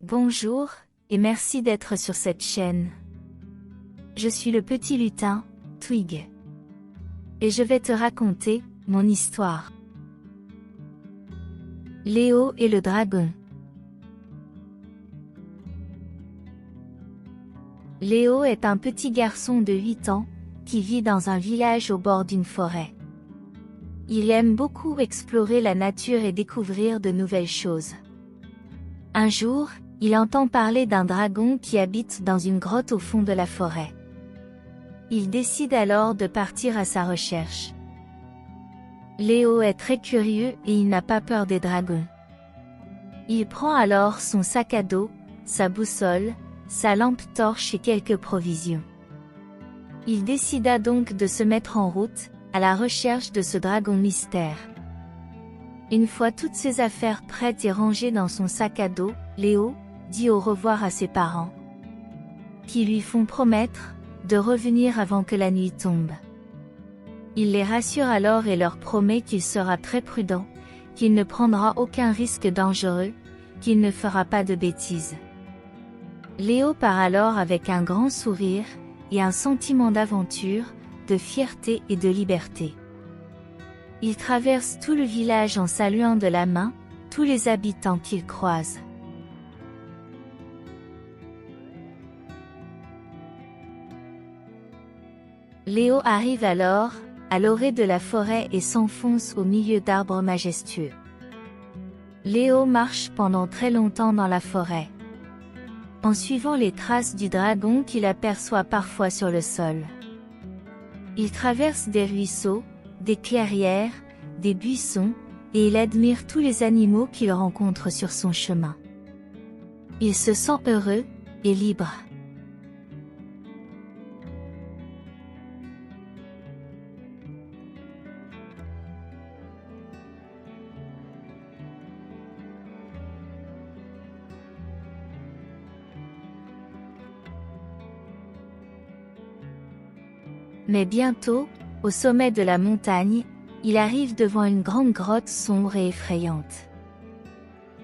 Bonjour, et merci d'être sur cette chaîne. Je suis le petit lutin, Twig. Et je vais te raconter mon histoire. Léo et le dragon. Léo est un petit garçon de 8 ans, qui vit dans un village au bord d'une forêt. Il aime beaucoup explorer la nature et découvrir de nouvelles choses. Un jour, il entend parler d'un dragon qui habite dans une grotte au fond de la forêt. Il décide alors de partir à sa recherche. Léo est très curieux et il n'a pas peur des dragons. Il prend alors son sac à dos, sa boussole, sa lampe torche et quelques provisions. Il décida donc de se mettre en route, à la recherche de ce dragon mystère. Une fois toutes ses affaires prêtes et rangées dans son sac à dos, Léo dit au revoir à ses parents, qui lui font promettre de revenir avant que la nuit tombe. Il les rassure alors et leur promet qu'il sera très prudent, qu'il ne prendra aucun risque dangereux, qu'il ne fera pas de bêtises. Léo part alors avec un grand sourire et un sentiment d'aventure, de fierté et de liberté. Il traverse tout le village en saluant de la main tous les habitants qu'il croise. Léo arrive alors à l'orée de la forêt et s'enfonce au milieu d'arbres majestueux. Léo marche pendant très longtemps dans la forêt, en suivant les traces du dragon qu'il aperçoit parfois sur le sol. Il traverse des ruisseaux, des clairières, des buissons, et il admire tous les animaux qu'il rencontre sur son chemin. Il se sent heureux et libre. Mais bientôt, au sommet de la montagne, il arrive devant une grande grotte sombre et effrayante.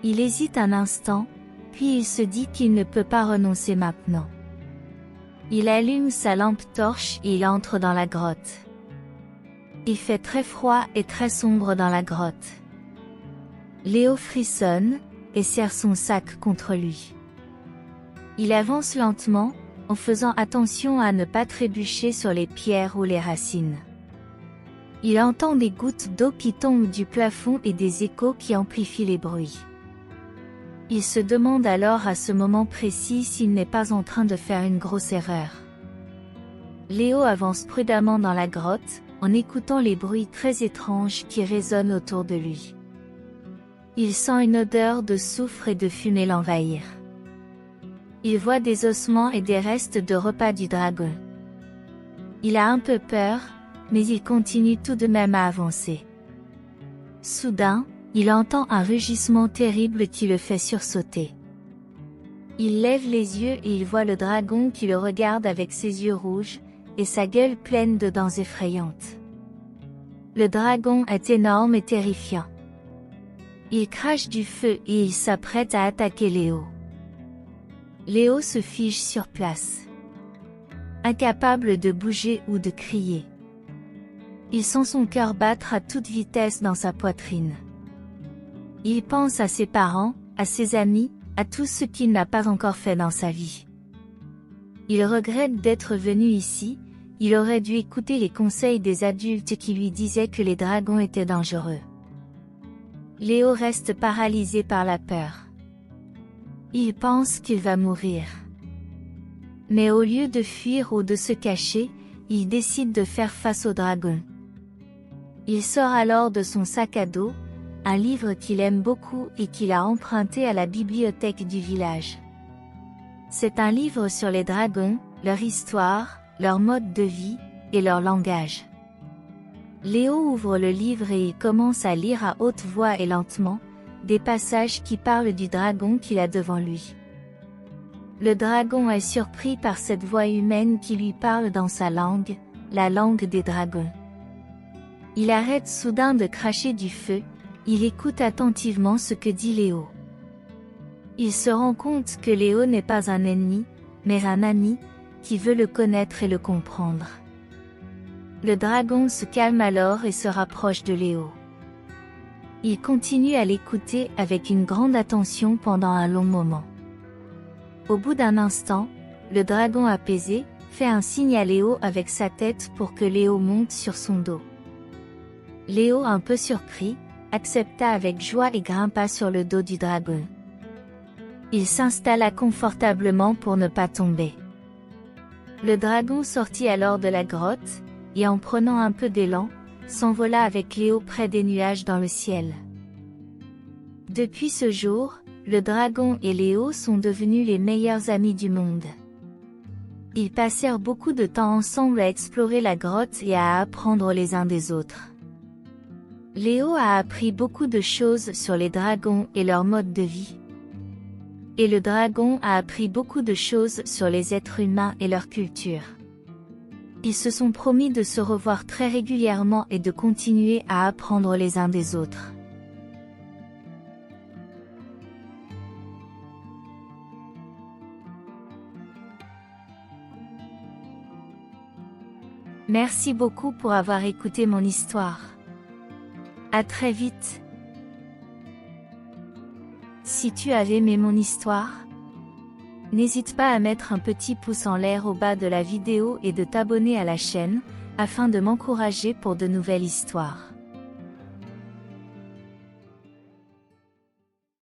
Il hésite un instant, puis il se dit qu'il ne peut pas renoncer maintenant. Il allume sa lampe torche et il entre dans la grotte. Il fait très froid et très sombre dans la grotte. Léo frissonne et serre son sac contre lui. Il avance lentement, en faisant attention à ne pas trébucher sur les pierres ou les racines. Il entend des gouttes d'eau qui tombent du plafond et des échos qui amplifient les bruits. Il se demande alors à ce moment précis s'il n'est pas en train de faire une grosse erreur. Léo avance prudemment dans la grotte, en écoutant les bruits très étranges qui résonnent autour de lui. Il sent une odeur de soufre et de fumée l'envahir. Il voit des ossements et des restes de repas du dragon. Il a un peu peur, mais il continue tout de même à avancer. Soudain, il entend un rugissement terrible qui le fait sursauter. Il lève les yeux et il voit le dragon qui le regarde avec ses yeux rouges, et sa gueule pleine de dents effrayantes. Le dragon est énorme et terrifiant. Il crache du feu et il s'apprête à attaquer Léo. Léo se fige sur place, incapable de bouger ou de crier. Il sent son cœur battre à toute vitesse dans sa poitrine. Il pense à ses parents, à ses amis, à tout ce qu'il n'a pas encore fait dans sa vie. Il regrette d'être venu ici, il aurait dû écouter les conseils des adultes qui lui disaient que les dragons étaient dangereux. Léo reste paralysé par la peur. Il pense qu'il va mourir. Mais au lieu de fuir ou de se cacher, il décide de faire face au dragon. Il sort alors de son sac à dos, un livre qu'il aime beaucoup et qu'il a emprunté à la bibliothèque du village. C'est un livre sur les dragons, leur histoire, leur mode de vie, et leur langage. Léo ouvre le livre et il commence à lire à haute voix et lentement, des passages qui parlent du dragon qu'il a devant lui. Le dragon est surpris par cette voix humaine qui lui parle dans sa langue, la langue des dragons. Il arrête soudain de cracher du feu, il écoute attentivement ce que dit Léo. Il se rend compte que Léo n'est pas un ennemi, mais un ami, qui veut le connaître et le comprendre. Le dragon se calme alors et se rapproche de Léo. Il continue à l'écouter avec une grande attention pendant un long moment. Au bout d'un instant, le dragon apaisé, fait un signe à Léo avec sa tête pour que Léo monte sur son dos. Léo, un peu surpris, accepta avec joie et grimpa sur le dos du dragon. Il s'installa confortablement pour ne pas tomber. Le dragon sortit alors de la grotte, et en prenant un peu d'élan, s'envola avec Léo près des nuages dans le ciel. Depuis ce jour, le dragon et Léo sont devenus les meilleurs amis du monde. Ils passèrent beaucoup de temps ensemble à explorer la grotte et à apprendre les uns des autres. Léo a appris beaucoup de choses sur les dragons et leur mode de vie. Et le dragon a appris beaucoup de choses sur les êtres humains et leur culture. Ils se sont promis de se revoir très régulièrement et de continuer à apprendre les uns des autres. Merci beaucoup pour avoir écouté mon histoire. À très vite. Si tu as aimé mon histoire, n'hésite pas à mettre un petit pouce en l'air au bas de la vidéo et de t'abonner à la chaîne, afin de m'encourager pour de nouvelles histoires.